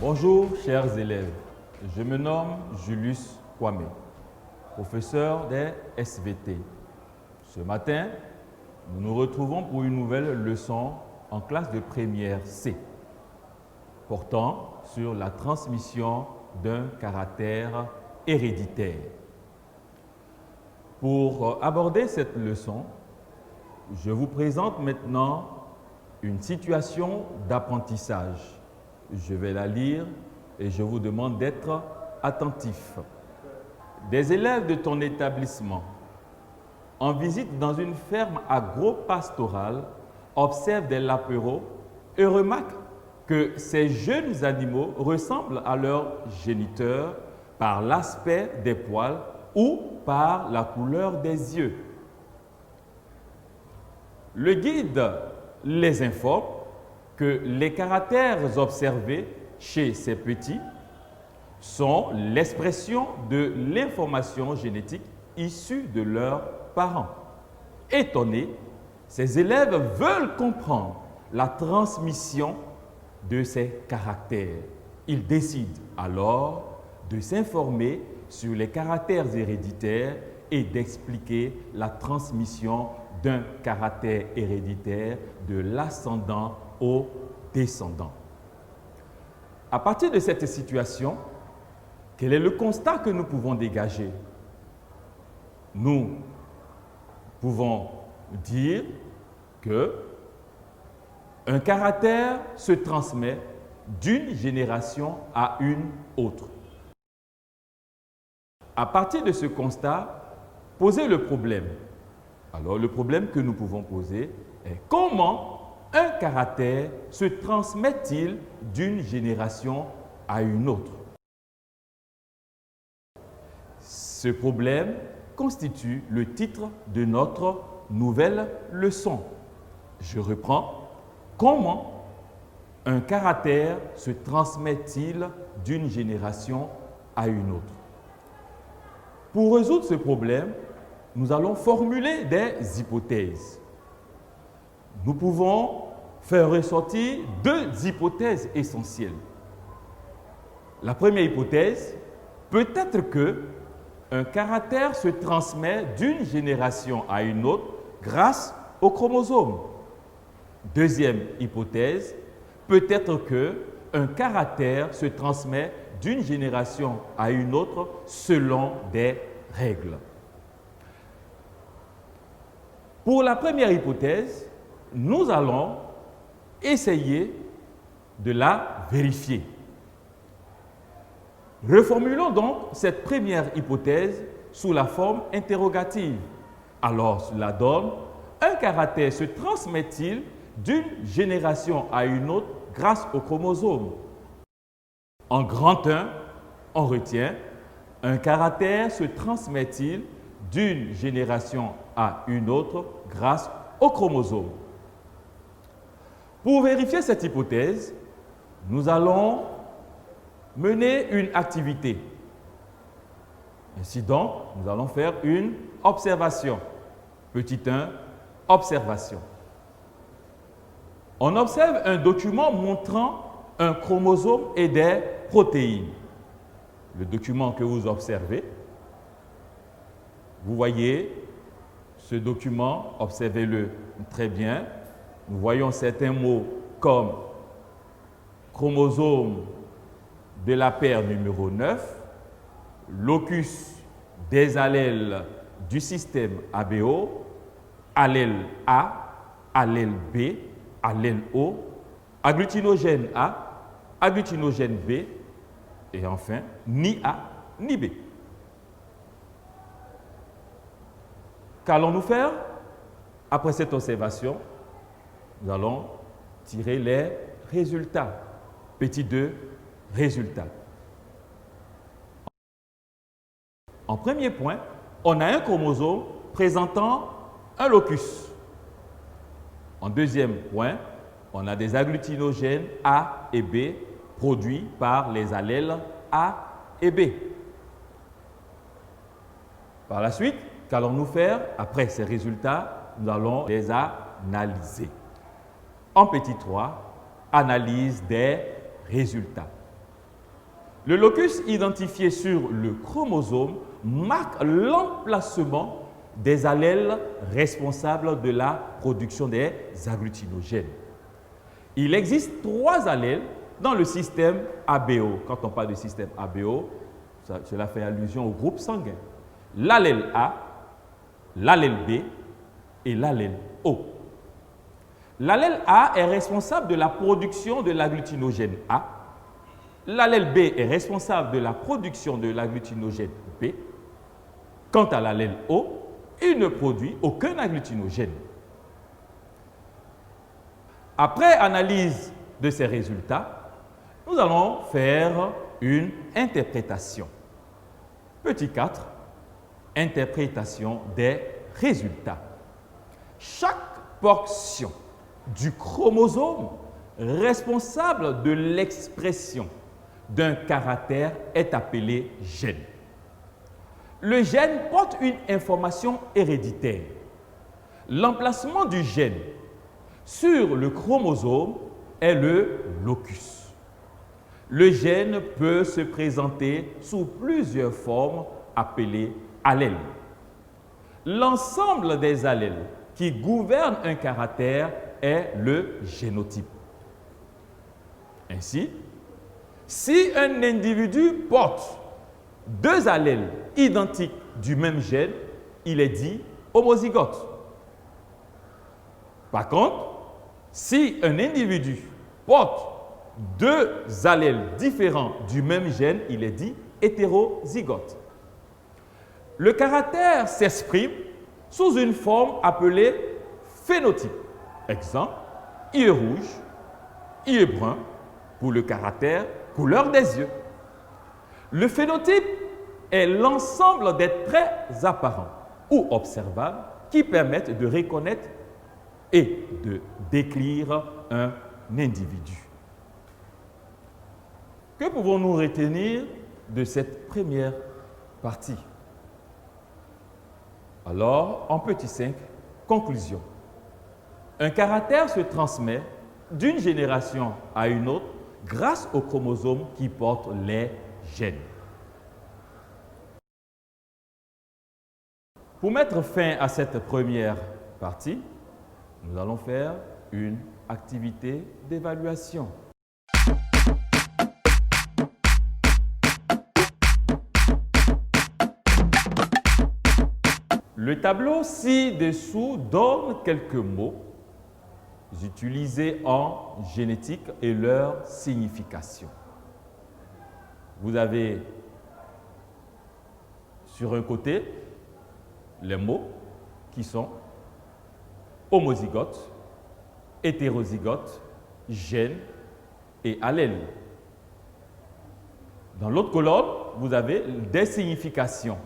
Bonjour chers élèves, je me nomme Julius Kwame, professeur des SVT. Ce matin, nous nous retrouvons pour une nouvelle leçon en classe de première C, portant sur la transmission d'un caractère héréditaire. Pour aborder cette leçon, je vous présente maintenant une situation d'apprentissage. Je vais la lire et je vous demande d'être attentifs. Des élèves de ton établissement, en visite dans une ferme agro-pastorale, observent des lapereaux et remarquent que ces jeunes animaux ressemblent à leurs géniteurs par l'aspect des poils ou par la couleur des yeux. Le guide les informe que les caractères observés chez ces petits sont l'expression de l'information génétique issue de leurs parents. Étonnés, ces élèves veulent comprendre la transmission de ces caractères. Ils décident alors de s'informer sur les caractères héréditaires et d'expliquer la transmission d'un caractère héréditaire de l'ascendant au descendant. À partir de cette situation, quel est le constat que nous pouvons dégager? Nous pouvons dire que un caractère se transmet d'une génération à une autre. À partir de ce constat, posez le problème. Alors, le problème que nous pouvons poser est comment un caractère se transmet-il d'une génération à une autre? Ce problème constitue le titre de notre nouvelle leçon. Je reprends. Comment un caractère se transmet-il d'une génération à une autre? Pour résoudre ce problème, nous allons formuler des hypothèses. Nous pouvons faire ressortir deux hypothèses essentielles. La première hypothèse, peut-être que un caractère se transmet d'une génération à une autre grâce aux chromosomes. Deuxième hypothèse, peut-être que un caractère se transmet d'une génération à une autre selon des règles. Pour la première hypothèse, nous allons essayer de la vérifier. Reformulons donc cette première hypothèse sous la forme interrogative. Alors, cela donne: un caractère se transmet-il d'une génération à une autre grâce aux chromosomes? En grand 1, on retient: un caractère se transmet-il d'une génération à une autre grâce aux chromosomes? Pour vérifier cette hypothèse, nous allons mener une activité. Ainsi donc, nous allons faire une observation. Petit 1, observation. On observe un document montrant un chromosome et des protéines. Le document que vous observez, vous voyez ce document, observez-le très bien. Nous voyons certains mots comme chromosome de la paire numéro 9, locus des allèles du système ABO, allèle A, allèle B, allèle O, agglutinogène A, agglutinogène B, et enfin, ni A ni B. Qu'allons-nous faire? Après cette observation, nous allons tirer les résultats. Petit 2, résultats. En premier point, on a un chromosome présentant un locus. En deuxième point, on a des agglutinogènes A et B produits par les allèles A et B. Par la suite, qu'allons-nous faire? Après ces résultats, nous allons les analyser. En petit 3, analyse des résultats. Le locus identifié sur le chromosome marque l'emplacement des allèles responsables de la production des agglutinogènes. Il existe 3 allèles dans le système ABO. Quand on parle du système ABO, cela fait allusion au groupe sanguin. L'allèle A, l'allèle B et l'allèle O. L'allèle A est responsable de la production de l'agglutinogène A. L'allèle B est responsable de la production de l'agglutinogène B. Quant à l'allèle O, il ne produit aucun agglutinogène. Après analyse de ces résultats, nous allons faire une interprétation. Petit 4, interprétation des résultats. Chaque portion du chromosome responsable de l'expression d'un caractère est appelé gène. Le gène porte une information héréditaire. L'emplacement du gène sur le chromosome est le locus. Le gène peut se présenter sous plusieurs formes appelées allèles. L'ensemble des allèles qui gouvernent un caractère est le génotype. Ainsi, si un individu porte 2 allèles identiques du même gène, il est dit homozygote. Par contre, si un individu porte 2 allèles différents du même gène, il est dit hétérozygote. Le caractère s'exprime sous une forme appelée phénotype. Exemple, I est rouge, I est brun pour le caractère couleur des yeux. Le phénotype est l'ensemble des traits apparents ou observables qui permettent de reconnaître et de décrire un individu. Que pouvons-nous retenir de cette première partie? Alors, en petit 5, conclusion. Un caractère se transmet d'une génération à une autre grâce aux chromosomes qui portent les gènes. Pour mettre fin à cette première partie, nous allons faire une activité d'évaluation. Le tableau ci-dessous donne quelques mots utilisés en génétique et leur signification. Vous avez sur un côté les mots qui sont homozygote, hétérozygote, gène et allèle. Dans l'autre colonne, vous avez des significations.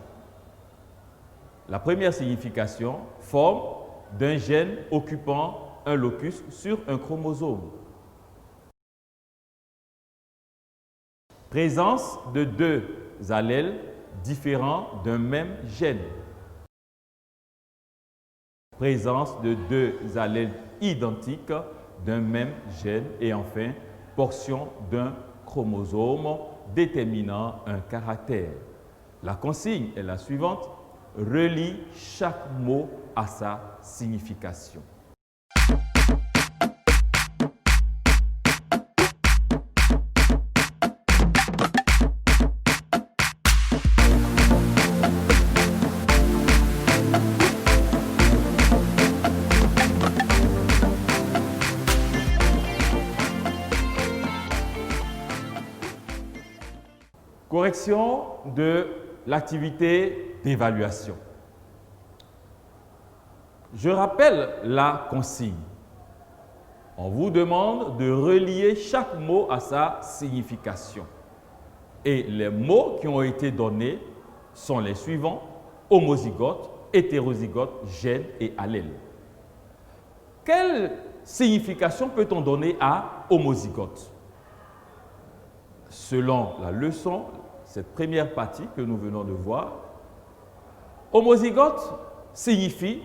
La première signification, forme d'un gène occupant un locus sur un chromosome. Présence de 2 allèles différents d'un même gène. Présence de 2 allèles identiques d'un même gène. Et enfin, portion d'un chromosome déterminant un caractère. La consigne est la suivante. Relie chaque mot à sa signification. Correction de l'activité d'évaluation. Je rappelle la consigne. On vous demande de relier chaque mot à sa signification. Et les mots qui ont été donnés sont les suivants: homozygote, hétérozygote, gène et allèle. Quelle signification peut-on donner à homozygote? Selon la leçon, cette première partie que nous venons de voir, homozygote signifie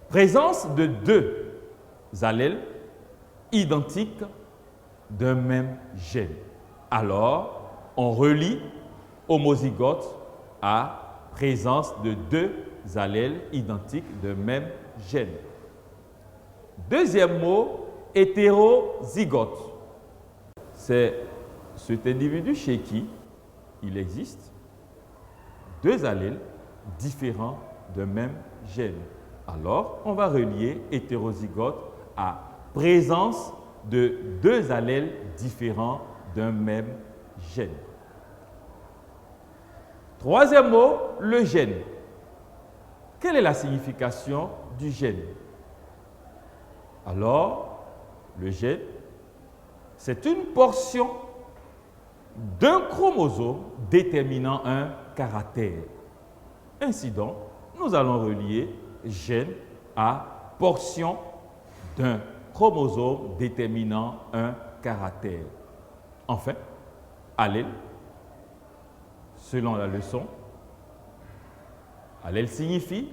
présence de 2 allèles identiques d'un même gène. Alors, on relie homozygote à présence de deux allèles identiques de même gène. Deuxième mot, hétérozygote. C'est cet individu chez qui il existe deux allèles différents de même gène. Alors, on va relier hétérozygote à présence de deux allèles différents d'un même gène. Troisième mot, le gène. Quelle est la signification du gène? Alors, le gène, c'est une portion d'un chromosome déterminant un caractère. Ainsi donc, nous allons relier gène à portion d'un chromosome déterminant un caractère. Enfin, allèle, selon la leçon, allèle signifie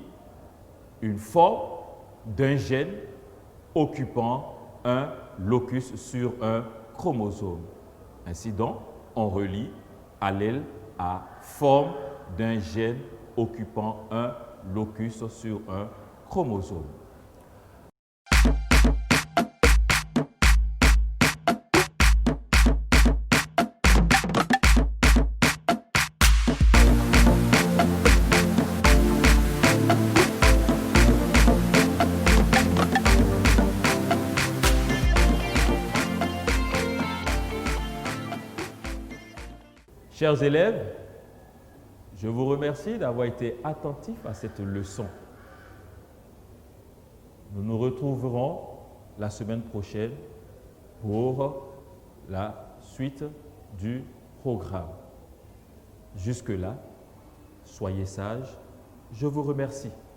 une forme d'un gène occupant un locus sur un chromosome. Ainsi donc, on relie allèle à forme d'un gène occupant un locus sur un chromosome. Chers élèves, je vous remercie d'avoir été attentifs à cette leçon. Nous nous retrouverons la semaine prochaine pour la suite du programme. Jusque-là, soyez sages. Je vous remercie.